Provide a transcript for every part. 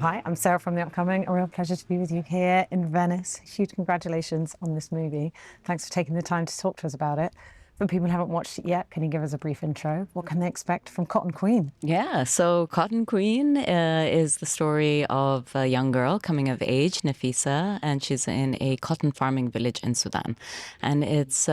Hi, I'm Sarah from The Upcoming. A real pleasure to be with you here in Venice. Huge congratulations on this movie. Thanks for taking the time to talk to us about it. For people who haven't watched it yet, can you give us a brief intro? What can they expect from Cotton Queen? Yeah, so Cotton Queen is the story of a young girl coming of age, Nafisa, and she's in a cotton farming village in Sudan. And it's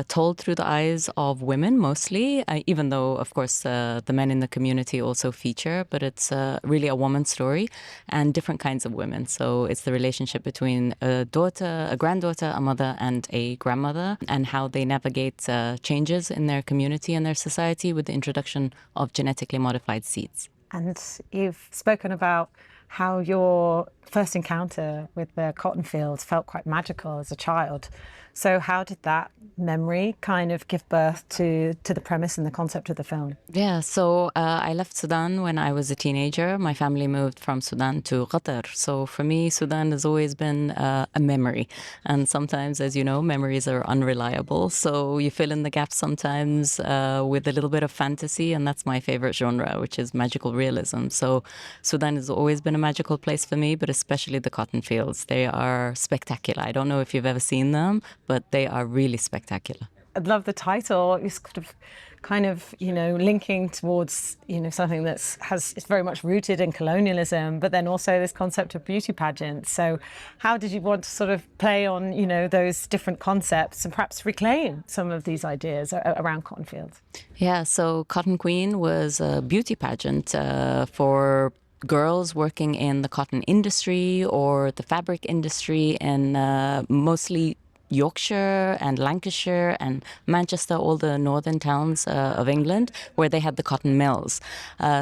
told through the eyes of women mostly, even though, of course, the men in the community also feature, but it's really a woman's story and different kinds of women. So it's the relationship between a daughter, a granddaughter, a mother, and a grandmother, and how they navigate changes in their community and their society with the introduction of genetically modified seeds. And you've spoken about how your first encounter with the cotton fields felt quite magical as a child. So how did that memory kind of give birth to the premise and the concept of the film? Yeah, so I left Sudan when I was a teenager. My family moved from Sudan to Qatar. So for me, Sudan has always been a memory. And sometimes, as you know, memories are unreliable. So you fill in the gaps sometimes with a little bit of fantasy. And that's my favorite genre, which is magical realism. So Sudan has always been a magical place for me, but especially the cotton fields. They are spectacular. I don't know if you've ever seen them, but they are really spectacular. I love the title. It's kind of, linking towards, something it's very much rooted in colonialism, but then also this concept of beauty pageants. So how did you want to sort of play on, those different concepts and perhaps reclaim some of these ideas around cotton fields? Yeah, so Cotton Queen was a beauty pageant for girls working in the cotton industry or the fabric industry in mostly Yorkshire and Lancashire and Manchester, all the northern towns of England, where they had the cotton mills.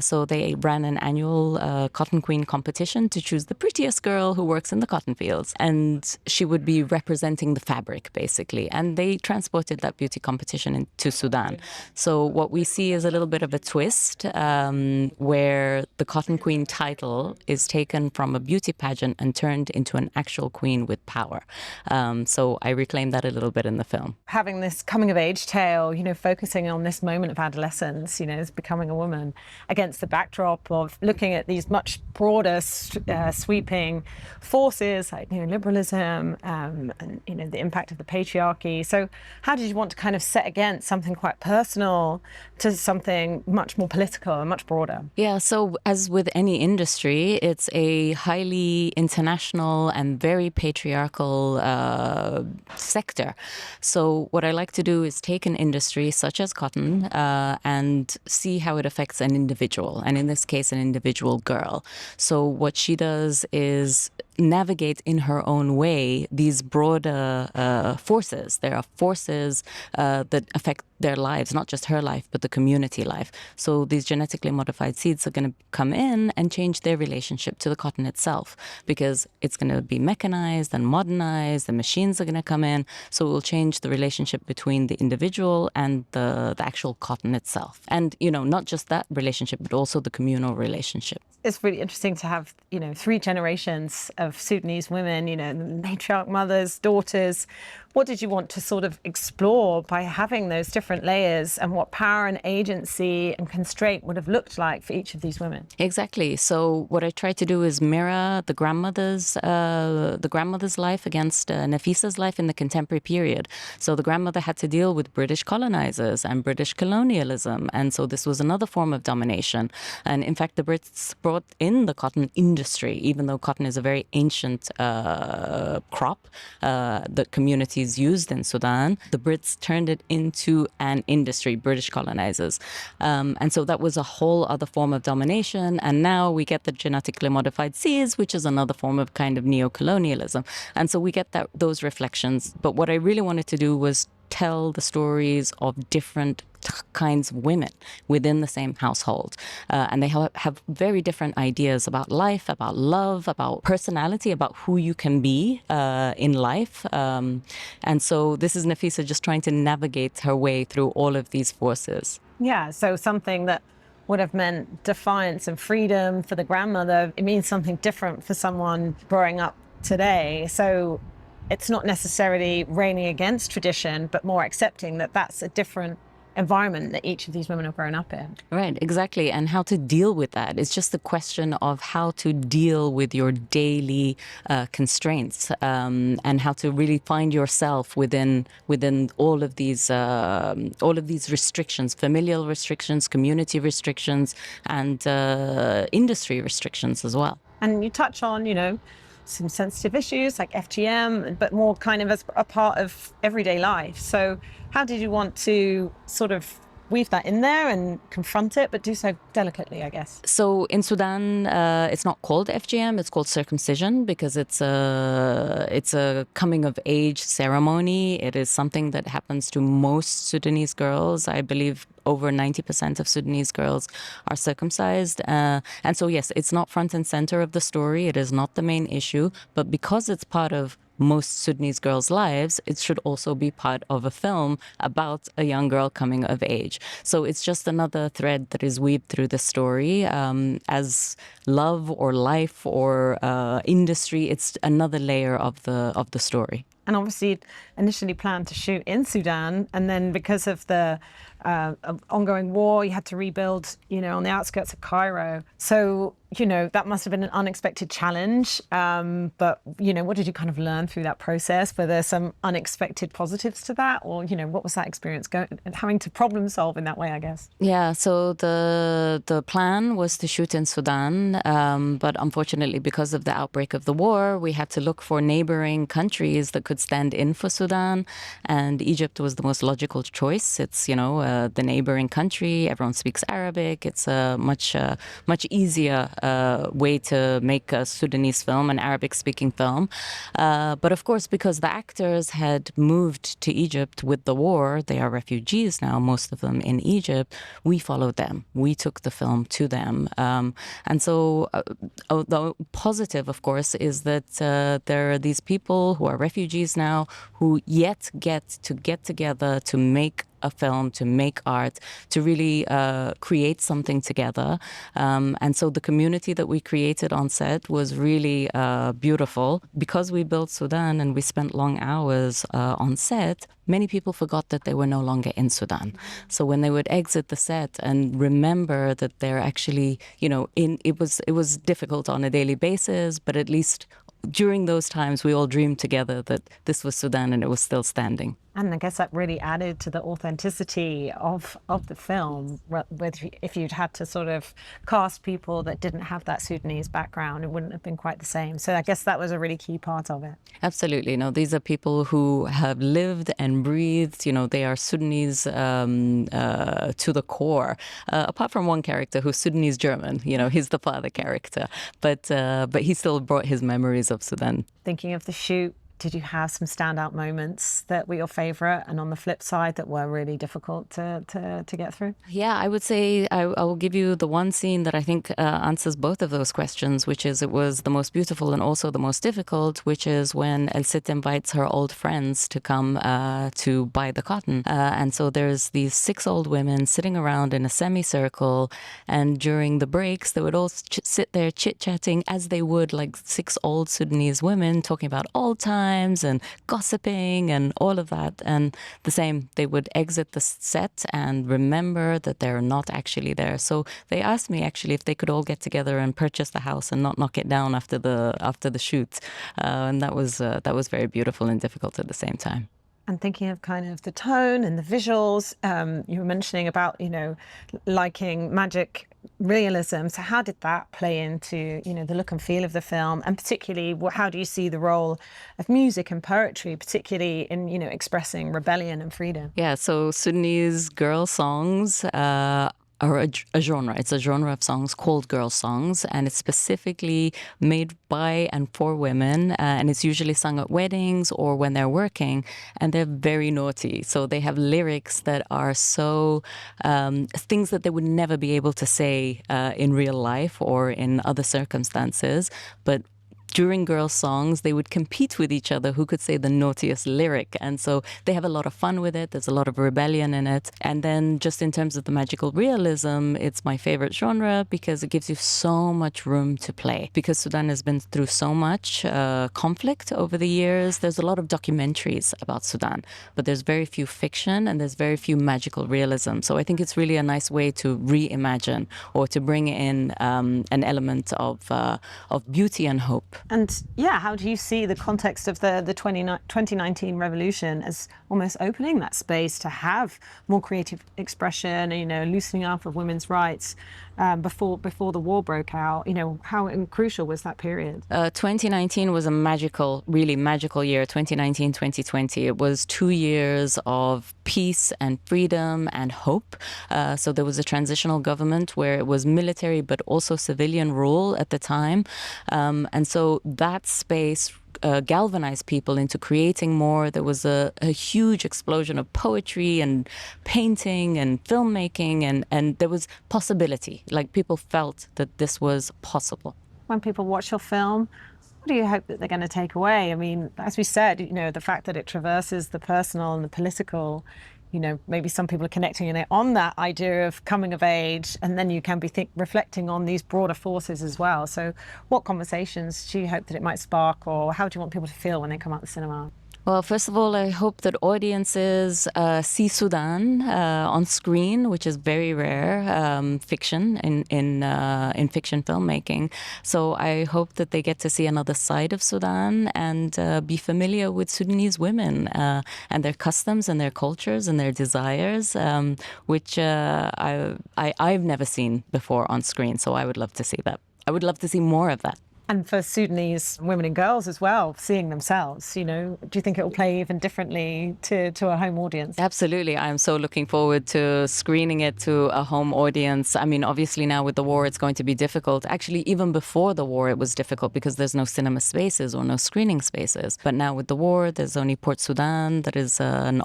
So they ran an annual Cotton Queen competition to choose the prettiest girl who works in the cotton fields. And she would be representing the fabric, basically. And they transported that beauty competition into Sudan. So what we see is a little bit of a twist where the Cotton Queen title is taken from a beauty pageant and turned into an actual queen with power. So I reclaim that a little bit in the film. Having this coming of age tale, focusing on this moment of adolescence, as becoming a woman against the backdrop of looking at these much broader, sweeping forces like neoliberalism and, the impact of the patriarchy. So how did you want to kind of set against something quite personal to something much more political and much broader? Yeah, so as with any industry, it's a highly international and very patriarchal sector. So what I like to do is take an industry such as cotton and see how it affects an individual, and in this case, an individual girl. So what she does is navigate in her own way these broader forces. There are forces that affect their lives, not just her life, but the community life. So these genetically modified seeds are going to come in and change their relationship to the cotton itself, because it's going to be mechanized and modernized. The machines are going to come in. So it will change the relationship between the individual and the actual cotton itself. And, not just that relationship, but also the communal relationship. It's really interesting to have, 3 generations of Sudanese women, matriarch mothers, daughters. What did you want to sort of explore by having those different layers, and what power and agency and constraint would have looked like for each of these women? Exactly. So what I try to do is mirror the grandmother's life against Nafisa's life in the contemporary period. So the grandmother had to deal with British colonizers and British colonialism. And so this was another form of domination. And in fact, the Brits brought in the cotton industry, even though cotton is a very ancient crop that communities used in Sudan. The Brits turned it into an industry, British colonizers. And so that was a whole other form of domination. And now we get the genetically modified seeds, which is another form of kind of neo-colonialism. And so we get those reflections. But what I really wanted to do was tell the stories of different kinds of women within the same household. And they have very different ideas about life, about love, about personality, about who you can be in life. And so this is Nafisa just trying to navigate her way through all of these forces. Yeah, so something that would have meant defiance and freedom for the grandmother, it means something different for someone growing up today. So it's not necessarily raining against tradition, but more accepting that that's a different environment that each of these women have grown up in. Right, exactly. And how to deal with that. It's just a question of how to deal with your daily constraints, and how to really find yourself within all of these restrictions, familial restrictions, community restrictions, and industry restrictions as well. And you touch on, some sensitive issues like FGM, but more kind of as a part of everyday life. So how did you want to sort of weave that in there and confront it, but do so delicately, I guess? So in Sudan, it's not called FGM; it's called circumcision because it's a coming of age ceremony. It is something that happens to most Sudanese girls. I believe over 90% of Sudanese girls are circumcised. And so, yes, it's not front and center of the story. It is not the main issue. But because it's part of most Sudanese girls' lives, it should also be part of a film about a young girl coming of age. So it's just another thread that is weaved through the story. As love or life or industry, it's another layer of the story. And obviously initially planned to shoot in Sudan, and then because of the ongoing war, you had to rebuild, on the outskirts of Cairo. So, that must have been an unexpected challenge. But, what did you kind of learn through that process? Were there some unexpected positives to that? Or, what was that experience having to problem solve in that way, I guess? Yeah, so the plan was to shoot in Sudan, but unfortunately, because of the outbreak of the war, we had to look for neighboring countries that could stand in for Sudan, and Egypt was the most logical choice. It's, the neighboring country, everyone speaks Arabic. It's a much easier way to make a Sudanese film, an Arabic-speaking film. But of course, because the actors had moved to Egypt with the war, they are refugees now, most of them in Egypt, we followed them. We took the film to them. And so the positive, of course, is that there are these people who are refugees now who yet get together to make a film, to make art, to really create something together. And so the community that we created on set was really beautiful. Because we built Sudan and we spent long hours on set, many people forgot that they were no longer in Sudan. So when they would exit the set and remember that they're actually, it was difficult on a daily basis, but at least during those times, we all dreamed together that this was Sudan and it was still standing. And I guess that really added to the authenticity of the film. If you'd had to sort of cast people that didn't have that Sudanese background, it wouldn't have been quite the same. So I guess that was a really key part of it. Absolutely. No, these are people who have lived and breathed. They are Sudanese to the core. Apart from one character who's Sudanese German. He's the father character, but he still brought his memories of Sudan. Thinking of the shoot, did you have some standout moments that were your favorite, and on the flip side that were really difficult to get through? Yeah, I would say I will give you the one scene that I think answers both of those questions, which is it was the most beautiful and also the most difficult, which is when El Cid invites her old friends to come to buy the cotton. And so there's these 6 old women sitting around in a semicircle, and during the breaks, they would all sit there chit-chatting as they would like 6 old Sudanese women talking about old times and gossiping and all of that. And the same, they would exit the set and remember that they're not actually there. So they asked me actually if they could all get together and purchase the house and not knock it down after the shoot. And that was very beautiful and difficult at the same time. And thinking of kind of the tone and the visuals, you were mentioning about, liking magic realism. So how did that play into, the look and feel of the film? And particularly, how do you see the role of music and poetry, particularly in, expressing rebellion and freedom? Yeah, so Sudanese girl songs are a genre. It's a genre of songs called girl songs, and it's specifically made by and for women, and it's usually sung at weddings or when they're working, and they're very naughty. So they have lyrics that are so things that they would never be able to say in real life or in other circumstances, but during girls' songs, they would compete with each other who could say the naughtiest lyric. And so they have a lot of fun with it. There's a lot of rebellion in it. And then just in terms of the magical realism, it's my favorite genre because it gives you so much room to play. Because Sudan has been through so much conflict over the years, there's a lot of documentaries about Sudan, but there's very few fiction and there's very few magical realism. So I think it's really a nice way to reimagine or to bring in an element of beauty and hope. And yeah, how do you see the context of the 2019 revolution as almost opening that space to have more creative expression, you know, loosening up of women's rights before the war broke out? You know, how crucial was that period? 2019 was a really magical year. 2019, 2020. It was 2 years of peace and freedom and hope. So there was a transitional government where it was military but also civilian rule at the time. And so that space galvanized people into creating more. There was a huge explosion of poetry and painting and filmmaking, and there was possibility. Like, people felt that this was possible. When people watch your film, what do you hope that they're going to take away? I mean, as we said, you know, the fact that it traverses the personal and the political, you know, maybe some people are connecting in it on that idea of coming of age, and then you can be reflecting on these broader forces as well. So what conversations do you hope that it might spark, or how do you want people to feel when they come out the cinema? Well, first of all, I hope that audiences see Sudan on screen, which is very rare fiction in fiction filmmaking. So I hope that they get to see another side of Sudan and be familiar with Sudanese women and their customs and their cultures and their desires, which I've never seen before on screen. So I would love to see that. I would love to see more of that. And for Sudanese women and girls as well, seeing themselves, you know, do you think it will play even differently to a home audience? Absolutely. I'm so looking forward to screening it to a home audience. I mean, obviously now with the war, it's going to be difficult. Actually, even before the war, it was difficult because there's no cinema spaces or no screening spaces. But now with the war, there's only Port Sudan that is a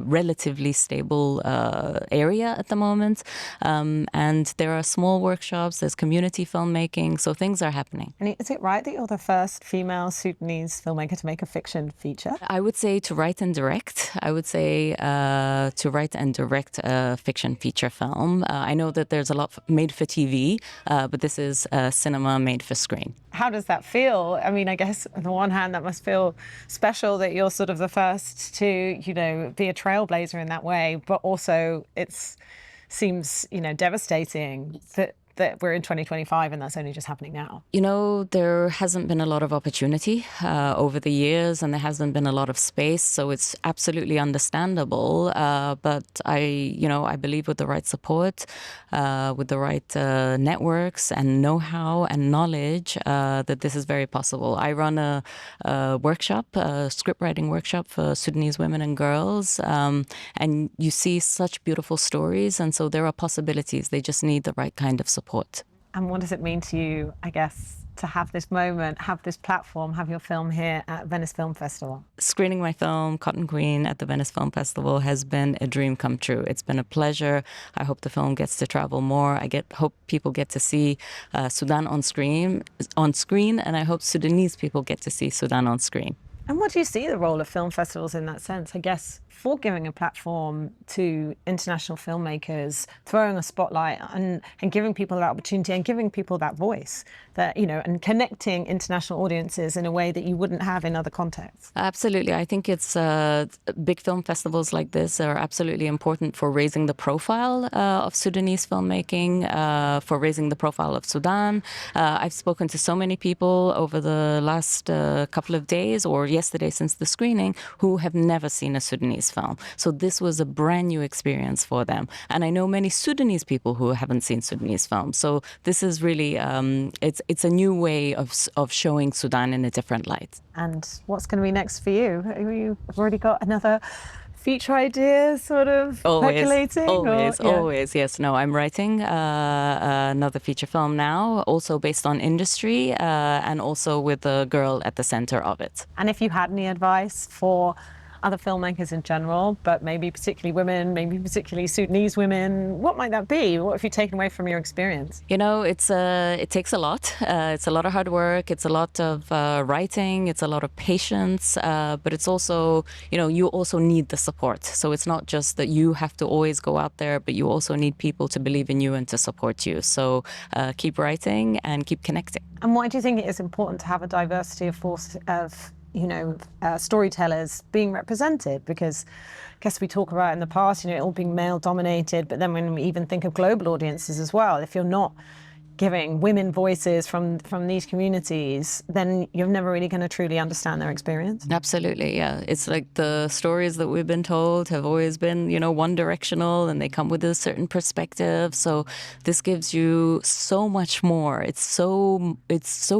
relatively stable area at the moment. And there are small workshops, there's community filmmaking, so things are happening. And is it right that you're the first female Sudanese filmmaker to make a fiction feature? I would say to write and direct. I would say to write and direct a fiction feature film. I know that there's a lot made for TV, but this is cinema made for screen. How does that feel? I mean, I guess on the one hand, that must feel special that you're sort of the first to, you know, be a trailblazer in that way, but also it seems, you know, devastating that we're in 2025 and that's only just happening now. You know, there hasn't been a lot of opportunity over the years, and there hasn't been a lot of space, so it's absolutely understandable. But I believe with the right support, with the right networks and know-how and knowledge, that this is very possible. I run a workshop, a script writing workshop for Sudanese women and girls, and you see such beautiful stories, and so there are possibilities. They just need the right kind of support. And what does it mean to you, I guess, to have this moment, have this platform, have your film here at Venice Film Festival? Screening my film, Cotton Queen, at the Venice Film Festival has been a dream come true. It's been a pleasure. I hope the film gets to travel more. Hope people get to see Sudan on screen, and I hope Sudanese people get to see Sudan on screen. And what do you see the role of film festivals in that sense? I guess for giving a platform to international filmmakers, throwing a spotlight and giving people that opportunity and giving people that voice, that, you know, and connecting international audiences in a way that you wouldn't have in other contexts. Absolutely. I think it's big film festivals like this are absolutely important for raising the profile of Sudanese filmmaking, for raising the profile of Sudan. I've spoken to so many people over the last couple of days or yesterday since the screening who have never seen a Sudanese film. So this was a brand new experience for them. And I know many Sudanese people who haven't seen Sudanese films. So this is really, it's a new way of showing Sudan in a different light. And what's going to be next for you? You've already got another feature idea sort of percolating? Always. Yes. No, I'm writing another feature film now, also based on industry and also with a girl at the center of it. And if you had any advice for other filmmakers in general, but maybe particularly women, maybe particularly Sudanese women? What might that be? What have you taken away from your experience? You know, it takes a lot. It's a lot of hard work. It's a lot of writing. It's a lot of patience. But it's also, you know, you also need the support. So it's not just that you have to always go out there, but you also need people to believe in you and to support you. So keep writing and keep connecting. And why do you think it is important to have a diversity of storytellers being represented? Because I guess we talk about in the past, you know, it all being male dominated, but then when we even think of global audiences as well, if you're not giving women voices from these communities, then you're never really going to truly understand their experience. Absolutely, yeah. It's like the stories that we've been told have always been, you know, one directional, and they come with a certain perspective. So this gives you so much more. It's so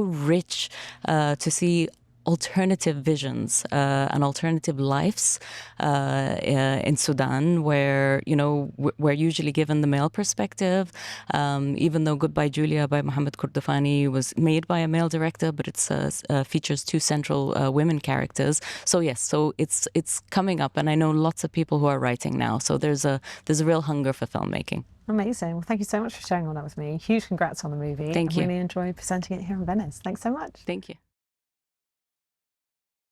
rich to see alternative visions and alternative lives in Sudan, where, you know, we're usually given the male perspective, even though Goodbye Julia by Mohammed Kordofani was made by a male director, but it features two central women characters. So yes, so it's coming up, and I know lots of people who are writing now. So there's a real hunger for filmmaking. Amazing. Well, thank you so much for sharing all that with me. Huge congrats on the movie. Thank you. I really enjoyed presenting it here in Venice. Thanks so much. Thank you.